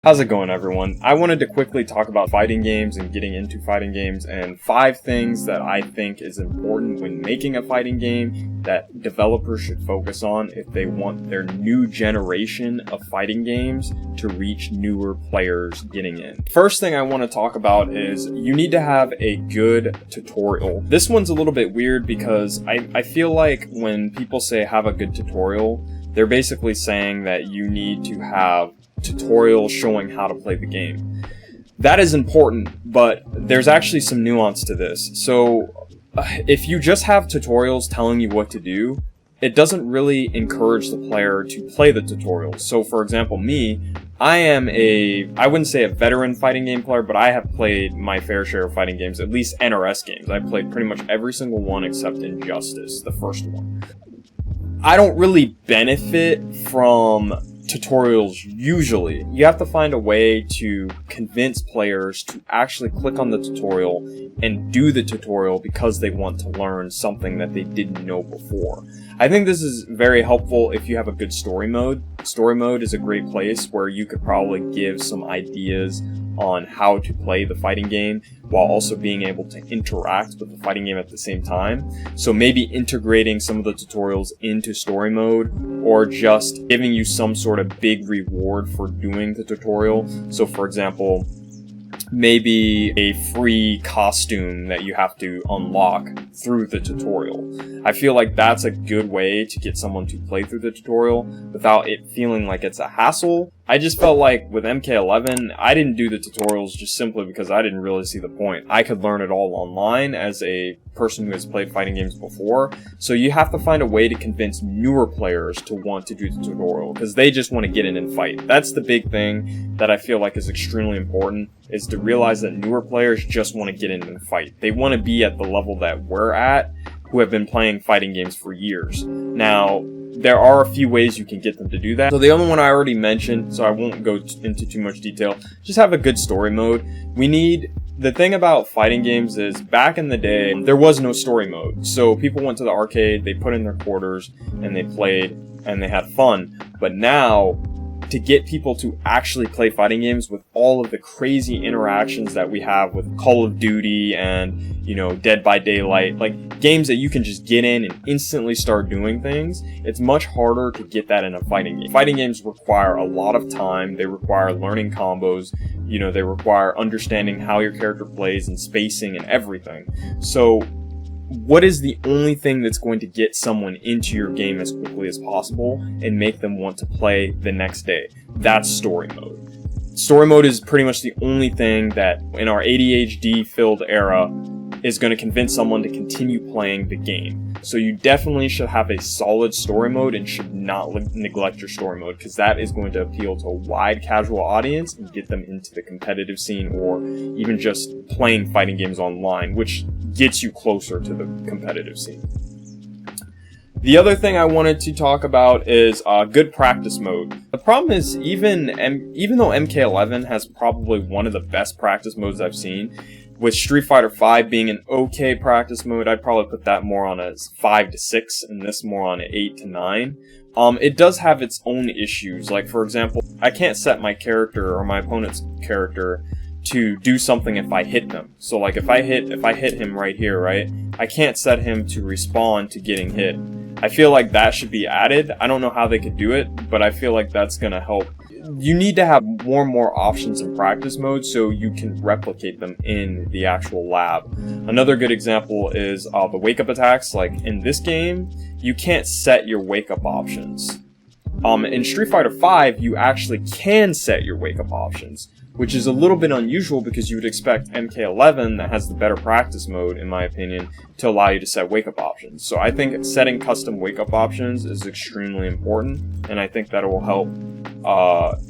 How's it going, everyone? I wanted to quickly talk about fighting games and getting into fighting games and 5 things that I think is important when making a fighting game that developers should focus on if they want their new generation of fighting games to reach newer players getting in. First thing I want to talk about is you need to have a good tutorial. This one's a little bit weird because I feel like when people say have a good tutorial, they're basically saying that you need to have tutorials showing how to play the game. That is important, but there's actually some nuance to this. So if you just have tutorials telling you what to do, it doesn't really encourage the player to play the tutorials. So for example, me, I wouldn't say a veteran fighting game player, but I have played my fair share of fighting games, at least NRS games. I've played pretty much every single one except Injustice, the first one. I don't really benefit from tutorials usually. You have to find a way to convince players to actually click on the tutorial and do the tutorial because they want to learn something that they didn't know before. I think this is very helpful if you have a good story mode. Story mode is a great place where you could probably give some ideas on how to play the fighting game while also being able to interact with the fighting game at the same time. So maybe integrating some of the tutorials into story mode, or just giving you some sort of big reward for doing the tutorial. So for example, maybe a free costume that you have to unlock through the tutorial. I feel like that's a good way to get someone to play through the tutorial without it feeling like it's a hassle. I just felt like with MK11, I didn't do the tutorials just simply because I didn't really see the point. I could learn it all online as a person who has played fighting games before. So you have to find a way to convince newer players to want to do the tutorial because they just want to get in and fight. That's the big thing that I feel like is extremely important, is to realize that newer players just want to get in and fight. They want to be at the level that we're at, who have been playing fighting games for years. Now, there are a few ways you can get them to do that. So the other one I already mentioned, so I won't go into too much detail. Just have a good story mode. The thing about fighting games is back in the day, there was no story mode. So people went to the arcade, they put in their quarters, and they played, and they had fun. But now, to get people to actually play fighting games with all of the crazy interactions that we have with Call of Duty and, Dead by Daylight, like games that you can just get in and instantly start doing things, it's much harder to get that in a fighting game. Fighting games require a lot of time, they require learning combos, they require understanding how your character plays and spacing and everything. So what is the only thing that's going to get someone into your game as quickly as possible and make them want to play the next day? That's story mode. Story mode is pretty much the only thing that in our ADHD-filled era is going to convince someone to continue playing the game. So you definitely should have a solid story mode and should not neglect your story mode, because that is going to appeal to a wide casual audience and get them into the competitive scene, or even just playing fighting games online, which gets you closer to the competitive scene. The other thing I wanted to talk about is good practice mode. The problem is even though MK11 has probably one of the best practice modes I've seen, with Street Fighter V being an okay practice mode, I'd probably put that more on a 5 to 6 and this more on an 8 to 9. It does have its own issues. Like for example, I can't set my character or my opponent's character to do something if I hit them. So like if I hit him right here, right? I can't set him to respond to getting hit. I feel like that should be added. I don't know how they could do it, but I feel like that's gonna help. You need to have more and more options in practice mode so you can replicate them in the actual lab. Another good example is the wake-up attacks. Like in this game, you can't set your wake-up options. In Street Fighter V, you actually can set your wake-up options, which is a little bit unusual because you would expect MK11, that has the better practice mode, in my opinion, to allow you to set wake-up options. So I think setting custom wake-up options is extremely important, and I think that it will help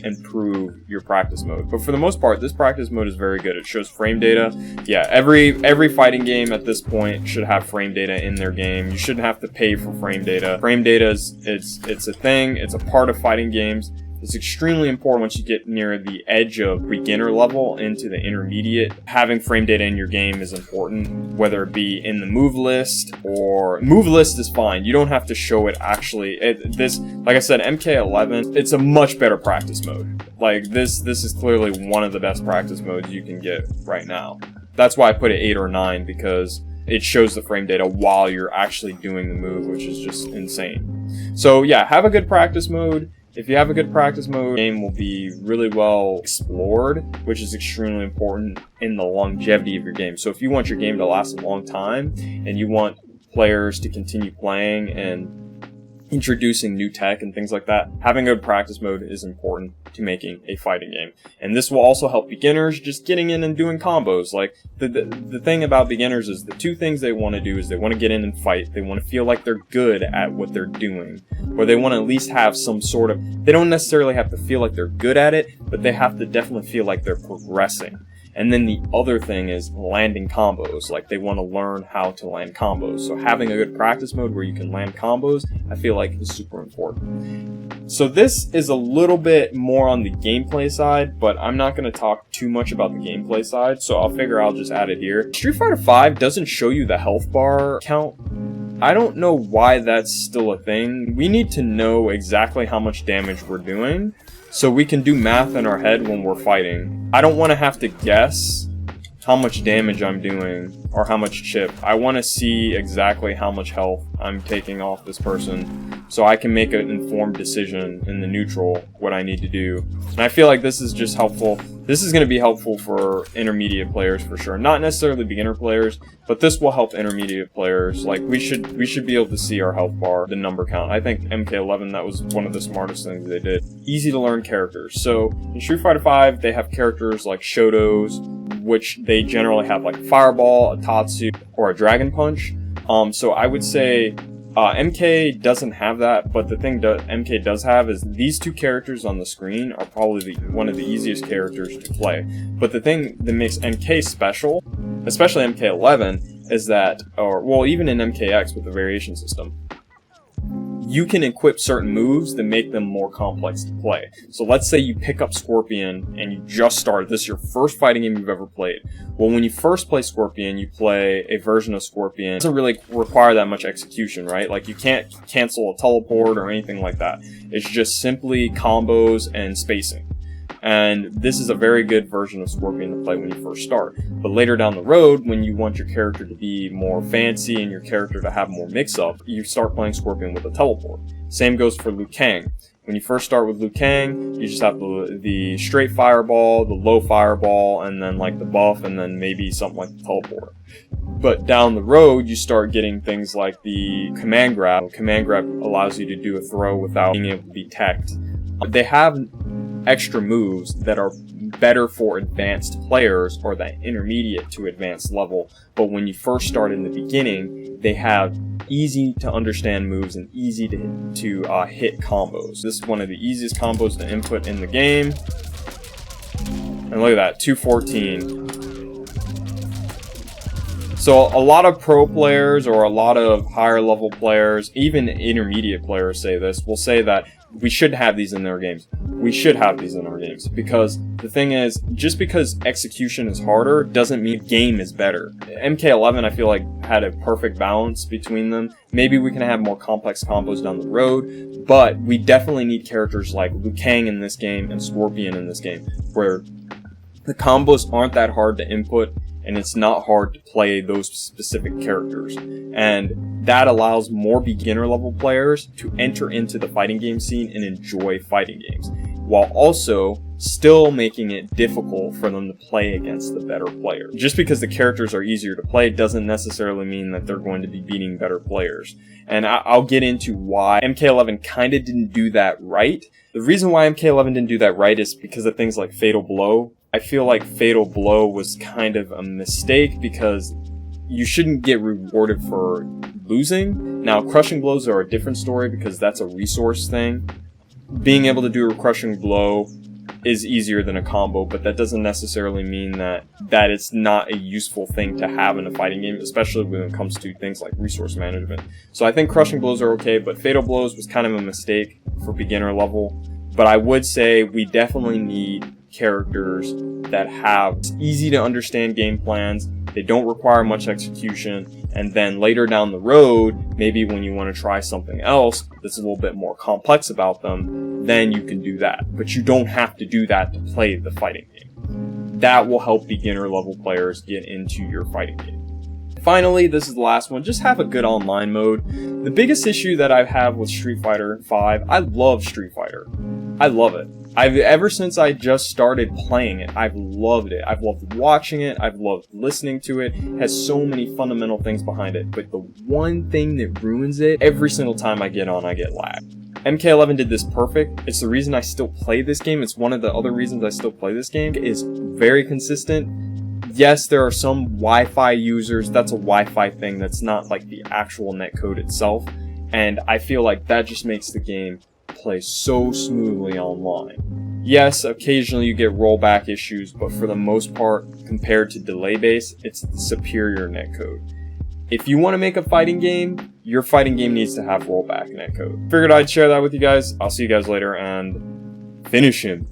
improve your practice mode. But for the most part, this practice mode is very good. It shows frame data. Yeah, every fighting game at this point should have frame data in their game. You shouldn't have to pay for frame data. Frame data it's a thing. It's a part of fighting games. It's extremely important once you get near the edge of beginner level into the intermediate. Having frame data in your game is important, whether it be in the move list or move list is fine. You don't have to show it actually. Like I said, MK11, it's a much better practice mode. Like this is clearly one of the best practice modes you can get right now. That's why I put it 8 or 9, because it shows the frame data while you're actually doing the move, which is just insane. So yeah, have a good practice mode. If you have a good practice mode, the game will be really well explored, which is extremely important in the longevity of your game. So if you want your game to last a long time and you want players to continue playing and introducing new tech and things like that, having a good practice mode is important to making a fighting game. And this will also help beginners just getting in and doing combos. Like the thing about beginners is the two things they want to do is they want to get in and fight. They want to feel like they're good at what they're doing, or they want to at least have some sort of, they don't necessarily have to feel like they're good at it, but they have to definitely feel like they're progressing. And then the other thing is landing combos. Like they want to learn how to land combos. So having a good practice mode where you can land combos, I feel like is super important. So this is a little bit more on the gameplay side, but I'm not going to talk too much about the gameplay side. So I'll just add it here. Street Fighter V doesn't show you the health bar count. I don't know why that's still a thing. We need to know exactly how much damage we're doing, so we can do math in our head when we're fighting. I don't want to have to guess how much damage I'm doing or how much chip. I want to see exactly how much health I'm taking off this person so I can make an informed decision in the neutral what I need to do. And I feel like this is just helpful. This is going to be helpful for intermediate players for sure. Not necessarily beginner players, but this will help intermediate players. Like we should be able to see our health bar, the number count. I think MK11, that was one of the smartest things they did. Easy to learn characters. So in Street Fighter V, they have characters like Shotos, which they generally have like Fireball, a Tatsu, or a Dragon Punch. So I would say MK doesn't have that, but the thing that MK does have is these two characters on the screen are probably one of the easiest characters to play. But the thing that makes MK special, especially MK11, is that, even in MKX with the variation system, you can equip certain moves that make them more complex to play. So let's say you pick up Scorpion and you just started. This is your first fighting game you've ever played. Well, when you first play Scorpion, you play a version of Scorpion. It doesn't really require that much execution, right? Like you can't cancel a teleport or anything like that. It's just simply combos and spacing. And this is a very good version of Scorpion to play when you first start. But later down the road, when you want your character to be more fancy and your character to have more mix-up, you start playing Scorpion with a teleport. Same goes for Liu Kang. When you first start with Liu Kang, you just have the straight fireball, the low fireball, and then like the buff, and then maybe something like the teleport. But down the road, you start getting things like the command grab. Command grab allows you to do a throw without being able to be teched. They have extra moves that are better for advanced players or that intermediate to advanced level, but when you first start in the beginning, they have easy to understand moves and easy to hit combos. This is one of the easiest combos to input in the game. And look at that, 214. So a lot of pro players or a lot of higher level players, even intermediate players say this, will say that we should have these in their games. We should have these in our games, because the thing is, just because execution is harder doesn't mean the game is better. MK11, I feel like, had a perfect balance between them. Maybe we can have more complex combos down the road, but we definitely need characters like Liu Kang in this game and Scorpion in this game, where the combos aren't that hard to input, and it's not hard to play those specific characters. And that allows more beginner level players to enter into the fighting game scene and enjoy fighting games, while also still making it difficult for them to play against the better player. Just because the characters are easier to play doesn't necessarily mean that they're going to be beating better players. And I'll get into why MK11 kind of didn't do that right. The reason why MK11 didn't do that right is because of things like Fatal Blow. I feel like Fatal Blow was kind of a mistake because you shouldn't get rewarded for losing. Now, Crushing Blows are a different story because that's a resource thing. Being able to do a Crushing Blow is easier than a combo, but that doesn't necessarily mean that it's not a useful thing to have in a fighting game, especially when it comes to things like resource management. So I think Crushing Blows are okay, but Fatal Blows was kind of a mistake for beginner level. But I would say we definitely need characters that have easy to understand game plans, they don't require much execution, and then later down the road, maybe when you want to try something else that's a little bit more complex about them, then you can do that. But you don't have to do that to play the fighting game. That will help beginner level players get into your fighting game. Finally, this is the last one, just have a good online mode. The biggest issue that I have with Street Fighter V, I love Street Fighter. I love it. Ever since I just started playing it, I've loved it. I've loved watching it. I've loved listening to it. It has so many fundamental things behind it. But the one thing that ruins it, every single time I get on, I get lag. MK11 did this perfect. It's the reason I still play this game. It's one of the other reasons I still play this game. It is very consistent. Yes, there are some Wi-Fi users. That's a Wi-Fi thing. That's not like the actual netcode itself. And I feel like that just makes the game play so smoothly online. Yes, occasionally you get rollback issues, but for the most part, compared to delay base, it's the superior netcode. If you want to make a fighting game, your fighting game needs to have rollback netcode. Figured I'd share that with you guys. I'll see you guys later and finish him.